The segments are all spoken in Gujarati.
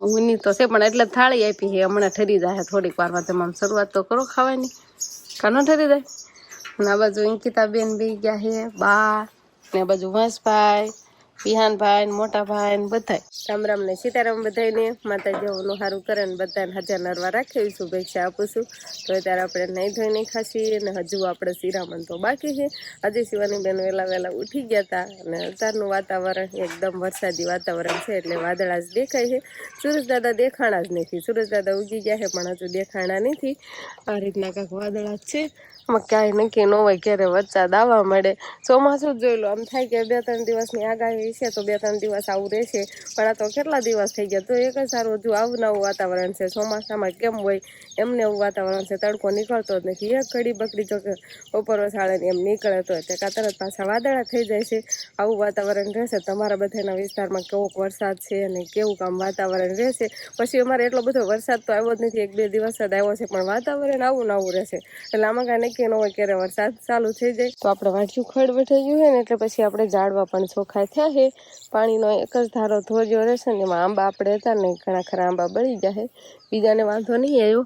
ઊની તો છે પણ એટલે થાળી આપી છે હમણાં ઠરી જાય થોડીક વારમાં તમે આમ શરૂઆત તો કરો ખાવાની કાનો ઠરી જાય અને આ બાજુ અંકિતા બેન બી ગયા છે બા ને બાજુ વાંસભાઈ વિહાનભાઈ ને મોટા ભાઈ ને બધા રામ રામ ને સીતારામ બધાને માતાજીઓનું સારું કરે ને બધાને હાજર નરવા રાખી શુભેચ્છા આપું છું તો અત્યારે આપણે નહીં ધોઈને ખાશી અને હજુ આપણે શિરામણ તો બાકી છે આજે શિવાની બેન વહેલા ઉઠી ગયા હતા અને અત્યારનું વાતાવરણ એકદમ વરસાદી વાતાવરણ છે એટલે વાદળા જ દેખાય છે સુરજ દાદા દેખાણા જ નથી સુરજ દાદા ઉગી ગયા છે પણ હજુ દેખાણા નથી આ રીતના કાંઈક વાદળા જ છે આમાં ક્યાંય નક્કી ન હોય ક્યારે વરસાદ આવવા મળે ચોમાસું જ જોઈ લો આમ થાય કે 2-3 દિવસની આગાહી છે તો 2-3 દિવસ આવું રહેશે પણ આ તો કેટલા દિવસ થઈ ગયા તો એક જ સારું હજુ આવું નવું વાતાવરણ છે ચોમાસામાં કેમ હોય એમને એવું વાતાવરણ છે તડકો નીકળતો જ નથી એક ઘડી બકડી જો કે બપોર વસાળે એમ નીકળે તો એટલે તરત પાછા વાદળા થઈ જાય છે આવું વાતાવરણ રહેશે તમારા બધાના વિસ્તારમાં કેવોક વરસાદ છે અને કેવું કામ વાતાવરણ રહેશે પછી અમારે એટલો બધો વરસાદ તો આવ્યો જ નથી 1-2 દિવસ જ આવ્યો છે પણ વાતાવરણ આવું નવું રહેશે એટલે આમાં કાંઈ નક્કી ન હોય ક્યારે વરસાદ ચાલુ થઈ જાય તો આપણે વાંચ્યું ખડ બેઠાઈ ગયું હોય ને એટલે પછી આપણે ઝાડવા પણ ચોખ્ખા થયા છે પાણીનો એક જ ધારો ધોર્યો રહેશે ને એમાં આંબા આપણે હતા ને ઘણા ખરા આંબા બળી ગયા બીજાને વાંધો નહીં આવ્યો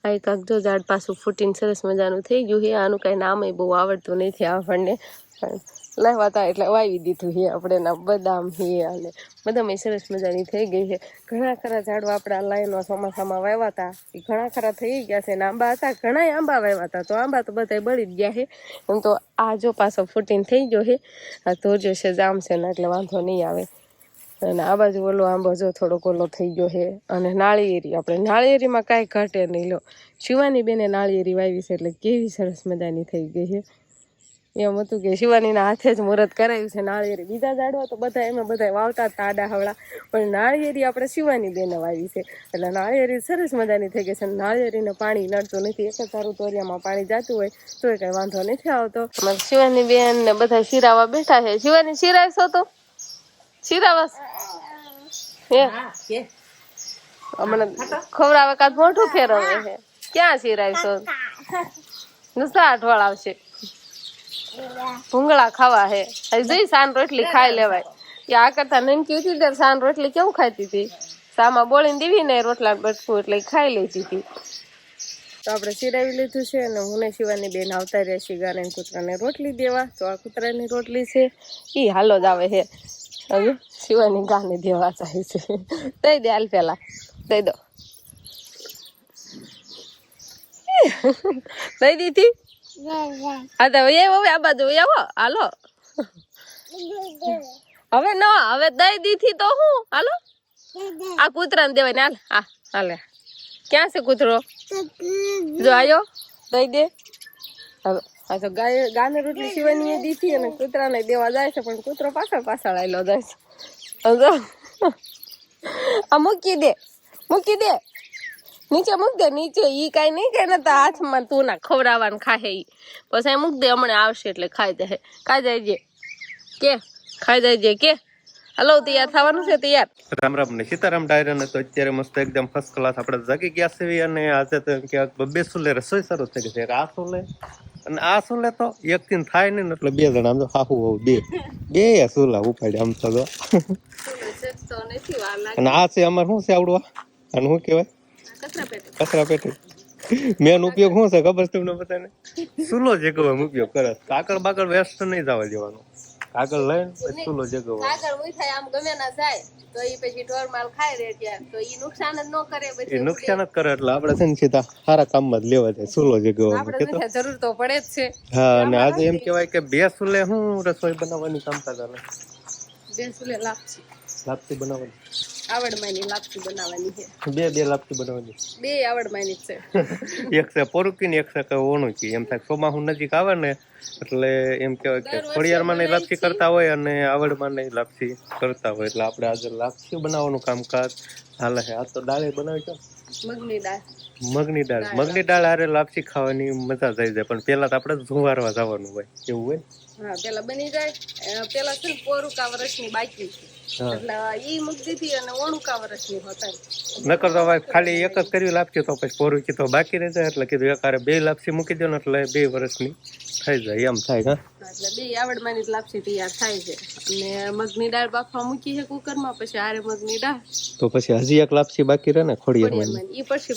આ એક જો ઝાડ પાછું ફૂટીને સરસ મજાનું થઈ ગયું છે આનું કાંઈ નામ બહુ આવડતું નથી આપણને પણ લેવાતા એટલે વાવી દીધું છે આપણે ના બદામ છે અને બદામ સરસ મજાની થઈ ગઈ છે ઘણા ખરા ઝાડવા આપણે આ લાઈનમાં ચોમાસામાં વાવ્યા હતા એ ઘણા ખરા થઈ ગયા છે ને આંબા હતા ઘણા આંબા વાવ્યા હતા તો આંબા તો બધા બળી જ ગયા છે એમ તો આ જો પાછો ફૂટીને થઈ ગયો છે આ ધોર્યો છે જામ છે ને એટલે વાંધો નહીં આવે અને આ બાજુ ઓલો આંબો જો થોડોક ઓલો થઈ ગયો છે અને નાળિયેરી આપણે નાળિયેરીમાં કાંઈ ઘટે નહીં લો શિવાની બેને નાળિયેરી વાવી છે એટલે કેવી સરસ મજાની થઈ ગઈ છે એમ હતું કે શિવાનીના હાથે જ મુહૂર્ત કરાવ્યું છે નાળિયેરી બીજા ઝાડવા તો બધા એમાં બધા વાવતા હતા આડા હવળા પણ નાળિયેરી આપણે શિવાની બેને વાવી છે એટલે નાળિયેરી સરસ મજાની થઈ ગઈ છે નાળિયેરીને પાણી નડતું નથી એક જ સારું તોરિયામાં પાણી જતું હોય તો એ કંઈ વાંધો નથી આવતો શિવાની બેન ને બધા શિરાવા બેઠા છે શિવાની શિરાયશો તો શિરાવાસ હમણાં ખવડાવે કાદ મોઢું ફેરવે છે ક્યાં શિરાયશો નુસા અઠવાડ આવશે ભૂંગળા ખાવા હે જોઈ સાન રોટલી ખાઈ લેવાય કે આ કરતા નનકી હતી ત્યારે સાન રોટલી કેવું ખાતી હતી સામાં બોળીને દેવી ને રોટલા બટકું એટલે ખાઈ લેતી હતી તો આપણે શિરાવી લીધું છે અને હું ને શિવાની બેન આવતા રહ્યા છીએ ગાને કૂતરાને રોટલી દેવા તો આ કૂતરાની રોટલી છે એ હાલો જ આવે છે હવે શિવાની ગાને દેવા જાય છે દઈ દે હાલ પેલા દઈ દો દઈ દીધી હા તો હવે આ બાજુ આવો હાલો હવે ન હવે દઈ દીધી તો હું હાલો આ કૂતરાને દેવાય ને હાલ હા હાલે ક્યાં છે કૂતરો જો આયો દઈ દે હવે હા તો ગાને રોટલી શિવાની દીધી અને કૂતરાને દેવા જાય છે પણ કૂતરો પાછળ આવેલો જાય છે આ મૂકી દે નીચે મૂક દે નીચે ઈ કાંઈ નહીં કે નતા હાથમાં તું ના ખવડાવવાનું ખાહે ઈ પછી મૂક દે હમણાં આવશે એટલે ખાઈ જાય કે ખાઈ જાય કે હલો તૈયાર થવાનું છે તૈયાર રામ રામ ને સીતારામ ડાયરા ને તો અત્યારે મસ્ત એકદમ ફર્સ્ટ ક્લાસ આપણે જાગી ગયા છે અને આજે તો એમ કે બે સુલે રસોઈ શરૂ થઈ ગઈ છે આ સુલે અને આ સુલે તો એક દિન થાય ને એટલે 2 જણા આમ તો હાહુ બે સુલા ઉપાડ્યા આમ તો અને આ છે અમારે શું છે આવડવા અને શું કહેવાય કચરા પેટી મેન ઉપયોગ શું છે ખબર છે તમને બધાને સુલો જગવાનો ઉપયોગ કરે કાકર બાકર વેસ્ટ નહીં જવા દેવાનો કાગળ લઈને પછી સુલો જગવો કાગળ ઉઈ થાય આમ ગમે ના જાય તો ઈ પછી ઢોર માલ ખાઈ રે ત્યાં તો ઈ નુકસાન જ ન કરે પછી ઈ નુકસાન જ કરે એટલે આપણે છે ને સીધા સારા કામમાં જ લેવા જાય સુલો જગવો આપણે જરૂર તો પડે જ છે હા અને આજે એમ કહેવાય કે 2 સુલે હું રસોઈ બનાવવાની કામકાજ ચાલે 2 સુલે લાપસી બનાવવાની આવડમાની લાપસી બનાવવાની છે બે લાપસી બનાવવાની બે આવડમાની છે એક છે પોરુકી ને એક છે ઓણુકી એમ થાય સોમાહુ નજીક આવે ને એટલે એમ કહેવાય કે ખોડિયારમાં ની લાપસી કરતા હોય અને આવડમાં ની લાપસી કરતા હોય એટલે આપણે આજે લાપસી બનાવવાનું કામકાજ હાલે છે આ તો દાળ બનાવી છે મગની દાળ હારે લાપસી ખાવાની મજા થઈ જાય પણ પેલા તો આપણે ધુવારવા જવાનું હોય એવું હોય હા પેલા બની જાય પેલા છે પોરુકા વર્ષની બાકી એટલે ઈ મૂકી દીધી અને ઓણુકા વર્ષની હોતા નકર તો ખાલી એક જ કરવી લાપસી તો પછી પોરું કીધું બાકી રહી જાય એટલે કીધું એકારે 2 લાપસી મૂકી દો ને એટલે 2 વર્ષની થઈ જાય એમ થાય. એટલે 2 આવડમાની લાપસી તૈયાર થાય છે. અને મગની દાળ બાફવા મૂકી છે કુકરમાં, પછી આરે મગની દાળ, તો પછી હજી એક લાપસી બાકી રહે ને ખોડિયારમાં. ઈ પછી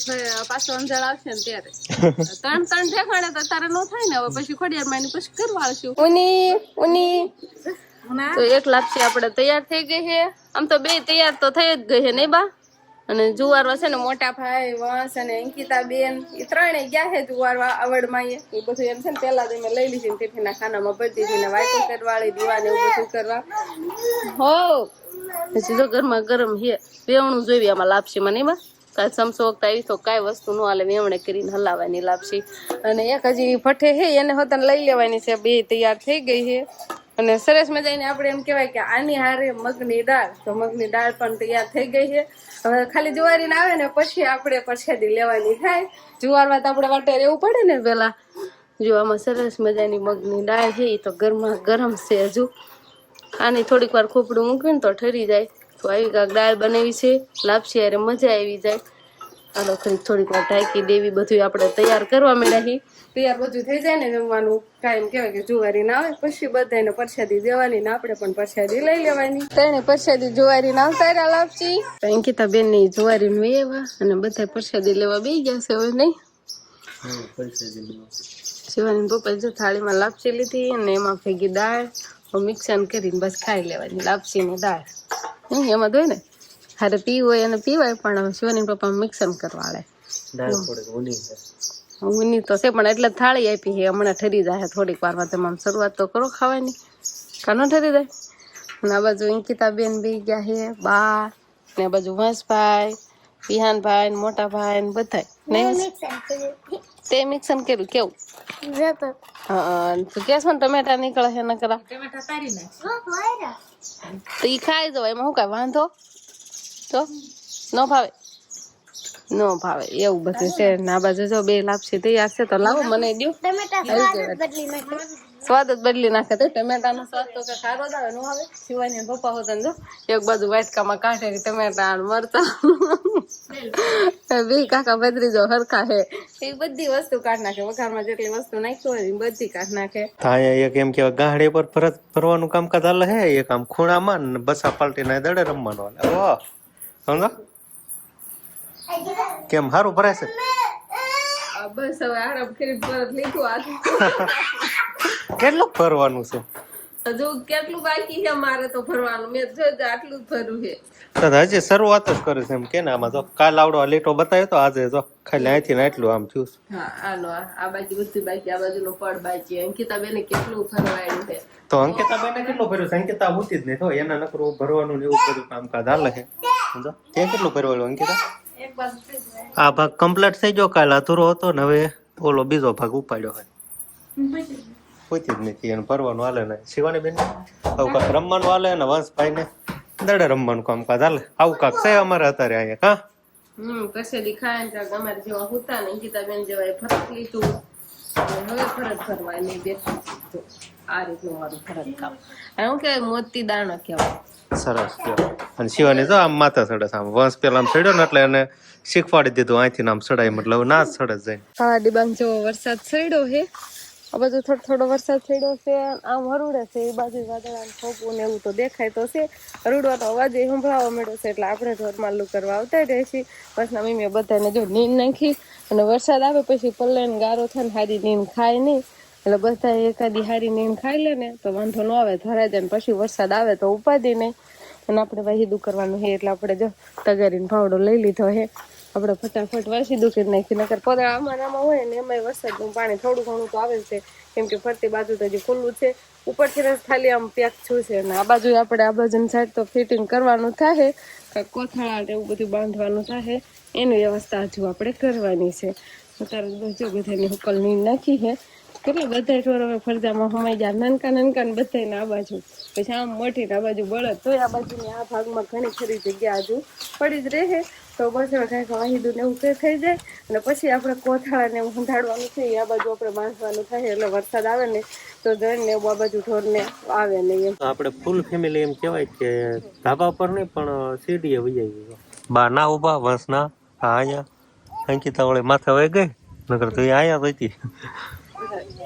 પાછો અંજાળ આવશે ને ત્યારે 3 ઠેકાણે તો તારે નો થાય ને. હવે પછી ખોડિયારમાં પછી કરવા આવશું. ઉની તો એક લાપસી આપણે તૈયાર થઈ ગઈ છે. આમ તો 2 તૈયાર તો થઈ જ ગઈ છે નહીં બા. અને જુવારવા છે ને મોટા ભાઈ વંશ અને અંકિતા બેન એ 3 ગયા છે જુવારવા આવડમાં. એ બધું એમ છે ને પેલા તો મેં લઈ લીધી ટિફિનના ખાનામાં ભરતી હતી ને વાયકો કરવાળી દીવાને એવું બધું કરવા. હો પછી જો ઘરમાં ગરમ છે વેવણું જોઈ આમાં લાપસીમાં નહીં બા. કાંઈ સમસો વખત આવી તો કાંઈ વસ્તુ ન હાલે વેવણે કરીને હલાવવાની લાપસી. અને એક હજી ભઠ્ઠે છે એને હોતાને લઈ લેવાની છે. 2 તૈયાર થઈ ગઈ છે. અને સરસ મજાની આપણે એમ કહેવાય કે આની હારે મગની દાળ, તો મગની દાળ પણ તૈયાર થઈ ગઈ છે. હવે ખાલી જુવારીને આવે ને પછી આપણે પરસેદી લેવાની થાય. જુવારમાં તો આપણે વાટે રહેવું પડે ને પેલા. જો આમાં સરસ મજાની મગની દાળ છે એ તો ગરમા ગરમ છે. હજુ આની થોડીક વાર ખોપડું મૂકીને તો ઠરી જાય. તો આવી કાંક દાળ બનાવી છે લાપસી હારે મજા આવી જાય. આનો થોડીક વાર ઢાંકી દેવી. બધું આપણે તૈયાર કરવા માંડ્યા. તૈયાર બધું થઈ જાય ને જમવાનું કાયમ કહેવાય કે જુવારી ના આવે પછી બધાને પરસાદી દેવાની ને આપણે પણ પરસાદી લઈ લેવાની. તેને પરસાદી જુવારી ના આવતા રહ્યા લાપસી. અંકિતા બેન ની જુવારી નું એવા અને બધા પરસાદી લેવા બેસી ગયા છે હવે નહીં. શિવાની પપ્પા જો થાળીમાં લાપસી લીધી અને એમાં ભેગી દાળ મિક્સર કરીને બસ ખાઈ લેવાની. લાપસી ની દાળ એમાં દોય ને હારે પીવું હોય અને પીવાય, પણ શિવાની પપ્પા મિક્સર કરવા આલે. ઊની તો છે પણ એટલે થાળી આપી છે. હમણાં ઠરી જાય થોડીક વારમાં. તમે આમ શરૂઆત તો કરો ખાવાની, કાનો ઠરી જાય. અને આ બાજુ અંકિતા બેન બે ગયા છે બા ને, આ બાજુ વંશભાઈ, વિહાનભાઈ, મોટા ભાઈ ને બધા નહીં. તે મિક્સર કર્યું કેવું? હા તો કેસ ને ટમેટા નીકળે છે ન કરા તો ઈ ખાઈ જવાય. એમાં શું કાંઈ વાંધો તો ન ભાવે ન ભાવે એવું બધું છે. આ બાજુ જો 2 લાપસી તૈયાર છે તો લાવો મને દો. સ્વાદ જ બદલી નાખે. તો ટમેટાનો સ્વાદ તો કે સારો જ આવે ન આવે. શિવાની પપ્પા હોતા જો એક બાજુ વાટકામાં કાઢે ટમેટા મરતા 2 કાકા ભત્રીજો હરખા છે એ બધી વસ્તુ કાઢ નાખે. વઘારમાં જેટલી વસ્તુ નાખી હોય એ બધી કાઢ નાખે. એક એમ કેવાય ગાહડી પર ફરવાનું કામકાજ હાલે હે. એક આમ ખૂણામાં બસા પાલટી ના દડે રમવાનું હાલે. વાહ સમજો કેમ સારું ભરાય છે. બસ હવે આરામ કરી પરત લીધું. આ કેટલું ફરવાનું છે હજુ કેટલું બાકી છે મારે તો ફરવાનું. મેં જો આટલું જ ફર્યું છે. હજી શરૂઆત જ કરે છે એમ કે ને. આમાં જો કાલ આવડો લીટો બતાવ્યો તો આજે જો ખાલી અહીંથી ને એટલું આમ થયું. હા આનો આ બાકી બધું બાકી. આ બાજુનું પડ બાકી. અંકિતા બેને કેટલું ફરવાયું છે. તો અંકિતા બેને કેટલું ફર્યું છે? અંકિતા હોતી જ નહીં તો એના નકરું ભરવાનું ને એવું બધું કામકાજ હાલે છે. સમજો ત્યાં કેટલું ફરવાયું અંકિતા? આ ભાગ કમ્પ્લીટ થઈ ગયો. કાલ અધૂરો હતો ને હવે ઓલો બીજો ભાગ ઉપાડ્યો હોય. હોતી જ નથી એને ભરવાનું હાલે ને. શિવાની બેન આવું કાંક રમવાનું હાલે ને વંશભાઈ ને દડે રમવાનું કામકાજ હાલે. આવું કાંક છે અમારે અત્યારે અહીંયા. કસેલી ખાય ને અમારે જેવા હોતા ને અંકિતા બેન જેવા ફરક લીધું. હવે ફરજ ફરવા નહીં બેઠું. આ રીતનું મારું ફરજ કામ. હું કે મોતી દાણો કહેવાય. સરસ. અને શિવાની તો આમ માથા ચડે આમ વંશ પેલા આમ ચડ્યો ને એટલે એને શીખવાડી દીધું અહીંથી આમ ચડાય મતલબ ના ચડે જાય. હા ડિબાંગ જો વરસાદ ચડ્યો છે. આ બાજુ થોડો વરસાદ પડ્યો છે. આમ હરુડે છે એ બાજુ વાદળા થોપું ને એવું તો દેખાય તો છે. હરુડવા તો અવાજ સંભળાવા મળ્યો છે એટલે આપણે ઘરમાલું કરવા આવતા રહે છીએ. બસના મમ્મીએ બધાને જો નીંદ નાખી. અને વરસાદ આવે પછી પલ્લે ને ગારો થાય ને હારી નીંદ ખાય નહીં. એટલે બધા એકાદી હારી નીંદ ખાઈ લે ને તો વાંધો ન આવે. ધરાય જાય ને પછી વરસાદ આવે તો ઉપાધિ નહીં. અને આપણે વાહીદું કરવાનું છે એટલે આપણે જો તગારીનો પાવડો લઈ લીધો છે. આપણે ફટાફટ વાસીદું કરી નાખી. નકર પદળા આમાં હોય ને એમાંય વરસાદનું પાણી થોડું ઘણું તો આવે છે. કેમ કે ફરતી બાજુ તો હજી ખુલ્લું છે. ઉપરથી ખાલી આમ પેક છું છે. અને આ બાજુ આપણે આ બાજુની સાઈડ તો ફિટિંગ કરવાનું થાય. કોથળા એવું બધું બાંધવાનું થાય. એની વ્યવસ્થા હજુ આપણે કરવાની છે. અત્યારે જો બધાની હુકલ નીંદ નાખી છે. કેટલા બધા ઢોર હવે ફરજામાં સમાઈ જાય. નાનકા નાનકા ને બધાને આ બાજુ પછી આમ મોટી આ બાજુ બળદ તો આ બાજુની આ ભાગમાં ઘણી ખરી જગ્યા હજુ પડી જ રહે. તો બસ હવે કાંઈક વાહીદું ને એવું કંઈ થઈ જાય અને પછી આપણે કોથળાને એવું સંધાડવાનું છે આ બાજુ આપણે બાંધવાનું થાય એટલે વરસાદ આવે ને તો જઈને એવું આ બાજુ ઢોરને આવે નહીં એમ. આપણે ફૂલ ફેમિલી એમ કહેવાય કે ધાબા પર નહીં પણ સીડીએ વહી આવી બા ના ઉભા બસ ના અહીંયા અંકિતા વળે માથે વહી ગઈ નકર તો અહીંયા જ હતી.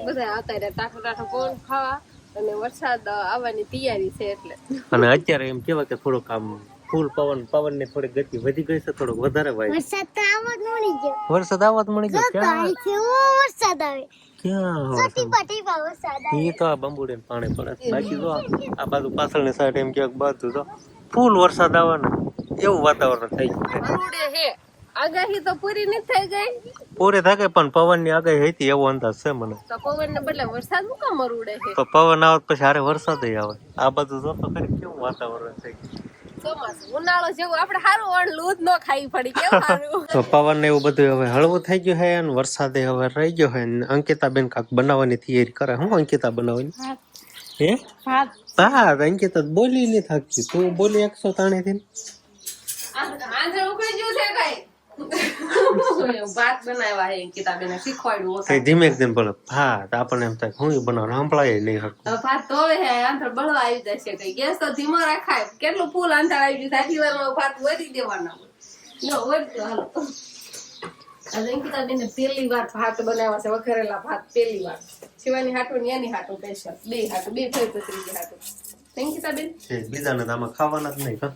બધા આવતા રહ્યા ટાઠો ટાઠો પવન ખાવા અને વરસાદ આવવાની તૈયારી છે એટલે. અને અત્યારે એમ કેવાય કે થોડુંક આમ ફૂલ પવન ને થોડી ગતિ વધી ગઈ છે થોડોક વધારે ભાઈ વરસાદ આવવા જ મળી ગયો ક્યાં વરસાદ આવે ક્યાં એ તો આ બંબુડે પાણી પડે બાકી તો આ બાજુ પાછળની સાઈડ એમ ક્યાંક બાજુ તો ફૂલ વરસાદ આવવાનો એવું વાતાવરણ થઈ ગયું હે. આગાહી તો પૂરી નથી થઈ ગઈ. પૂરી થઈ ગઈ પણ પવન ની આગાહી હતી એવો અંદાજ છે મને. તો પવન ને બદલે વરસાદ નું કામ મરુડે છે. તો પવન આવે પછી હારે વરસાદ આવે આ બધું જો તો ખરી કેવું વાતાવરણ થઈ ગયું. ચોમાસું ઉનાળો જેવું આપણે સારું ઓણ લૂજ ન ખાઈ પડી કેવું સારું. તો પવન ને એવું બધું હવે હળવું થઈ ગયું છે અને વરસાદે હવે રહી ગયો છે. અંકિતા બેન કાક બનાવવાની તૈયારી કરે. હું અંકિતા બનાવવાની હે ભાત. અંકિતા બોલી નહીં થાકતી તું બોલી 103 થી આંધળ ઉકળી ગયું છે કઈ. ભાત બનાવ્યા હે કિતાબેને શીખવાડ્યું. ધીમે ધીમે બોલો ભાત આપણને એમ થાય હું બનાવવાનું સંભળાય નહીં હરખું. ભાત તો હવે આંધળ બળવા આવી જશે કઈ. ગેસ તો ધીમો રાખાય. કેટલું ફૂલ આંધળ આવી ગયું આટલી વારમાં ભાત વધી દેવાના હોય. હાલો આજે કિતાબેને પહેલી વાર ભાત બનાવ્યા છે. વઘારેલા ભાત પહેલી વાર. શિવાની હાટું ને એની હાટું સ્પેશિયલ બે હાટું બે થઈ તો ત્રીજી હાટું. કિતાબેન બીજાને તો આમાં ખાવાના જ નહીં.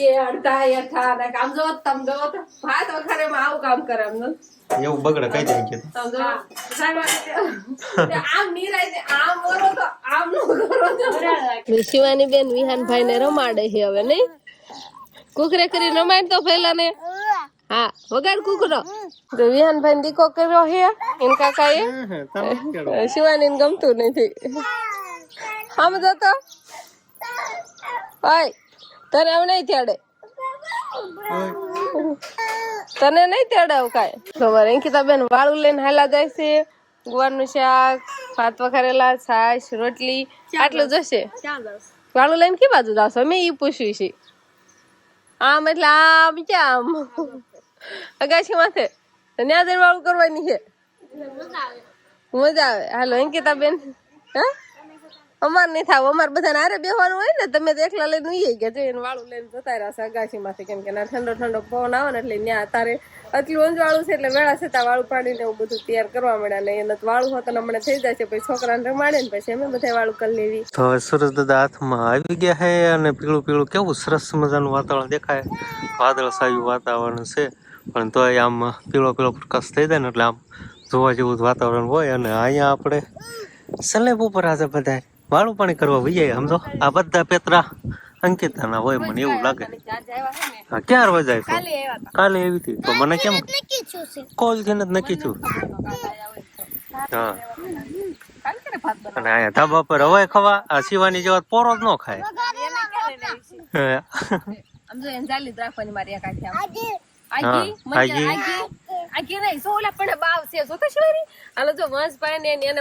એ અડધા યથા આમ જો તમ જો ભાત વઘારે માં આવું કામ કરે એમ એવું બગડે કઈ જાય કે તમ જો આમ નીરાય આમ ઓરો તો આમ નો કરો. શિવાની બેન વિહાનભાઈ ને રમાડે છે હવે નહીં. કુકરે કરી રમાડ તો પેલા ને હા વગાડ કુકરો. તો વિહાનભાઈ ને દીકો કર્યો છે એન કાકા એ શિવાની ને ગમતું નથી. આમ જતો ઓય તને આમ નહીં તેડે તને નહીં તેડે કઈ. ખબર અંકિતા બેન વાળું લઈને હાલા જાય છે. ગુવારનું શાક ભાત વઘારેલા છાશ રોટલી આટલું જશે. વાળું લઈને કે બાજુ જાવશો અમે ઈ પૂછ્યું છે. આમ એટલે આમ ક્યાં આમ અગાશી માથે ત્યાં જઈને વાળું કરવાની છે. મજા આવે. હાલો અંકિતા બેન હા અમાર નહીં થાવ. અમારે બધાને હારે બેસવાનું હોય ને તમે તો એકલા લઈને ઉઈ ગયા જઈને વાળું લઈને જતા રહ્યા અગાશી માંથી. કેમ કે ના ઠંડો ઠંડો પવન આવે ને એટલે ત્યાં તારે આટલું અંજવાળું છે એટલે વેળા છતાં વાળું પાડીને એવું બધું તૈયાર કરવા મળ્યા ને એને વાળું હોત હમણાં થઈ જાય છે. પછી છોકરાને રમાડે ને પછી અમે બધા વાળું કરી લેવી. તો સુરજ દાદા હાથમાં આવી ગયા છે અને પીળું પીળું કેવું સરસ મજાનું વાતાવરણ દેખાય. વાદળછાયું વાતાવરણ છે પણ તોય આમ પીળો પીળો પ્રકાશ થઈ જાય ને એટલે આમ જોવા જેવું વાતાવરણ હોય. અને અહીંયા આપણે સલેબ ઉપર આજે બધા વાળું પાણી કરવા વૈયા સમજો. આ બધા પેતરા અંકિતા ના હોય મને એવું લાગે. હા ક્યાં વજાય કાલે એવી હતી તો મને કેમ કોલ થી જ નક્કી થયું. હા અને અહીંયા ધાબા પર હવાય ખવા આ શિવાની જેવા પોરો જ ન ખાય.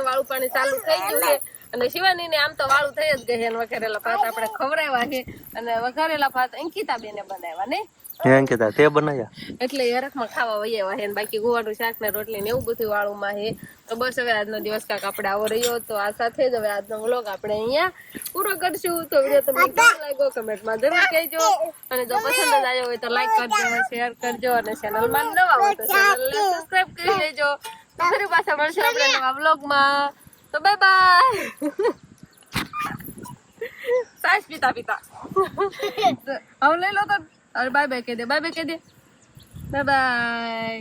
વાળું પાણી ચાલુ થઈ ગયું છે અને શિવાની ને આમ તો વાળું થઈ જ ગઈ. વઘારેલા ભાત આપણે ખવડાવ્યા છે અને વઘારેલા ભાત અંકિતા બેને બનાવ્યા ને અંકિતા તે બનાવ્યા એટલે હરખમાં ખાવા વૈયા છે. બાકી ગુવારનું શાક ને રોટલી ને એવું બધું વાળું માં છે. તો બસ હવે આજનો દિવસ કાંક આપણે આવો રહ્યો. તો આ સાથે જ હવે આજનો વ્લોગ આપણે અહીંયા પૂરો કરશું. તો વિડીયો તમને કેવો લાગ્યો કમેન્ટમાં જરૂર કહેજો અને જો પસંદ જ આવ્યો હોય તો લાઈક કરજો શેર કરજો અને ચેનલમાં નવા હોય તો ચેનલને સબસ્ક્રાઇબ કરી લેજો. તો ફરી પાછા મળશું આપણે નવા વ્લોગમાં. તો બાય બાય. સાસ પીતા પીતા હવે લઈ લો તો બાય બાય કહી દે. બાય બાય કહી દે. Bye bye.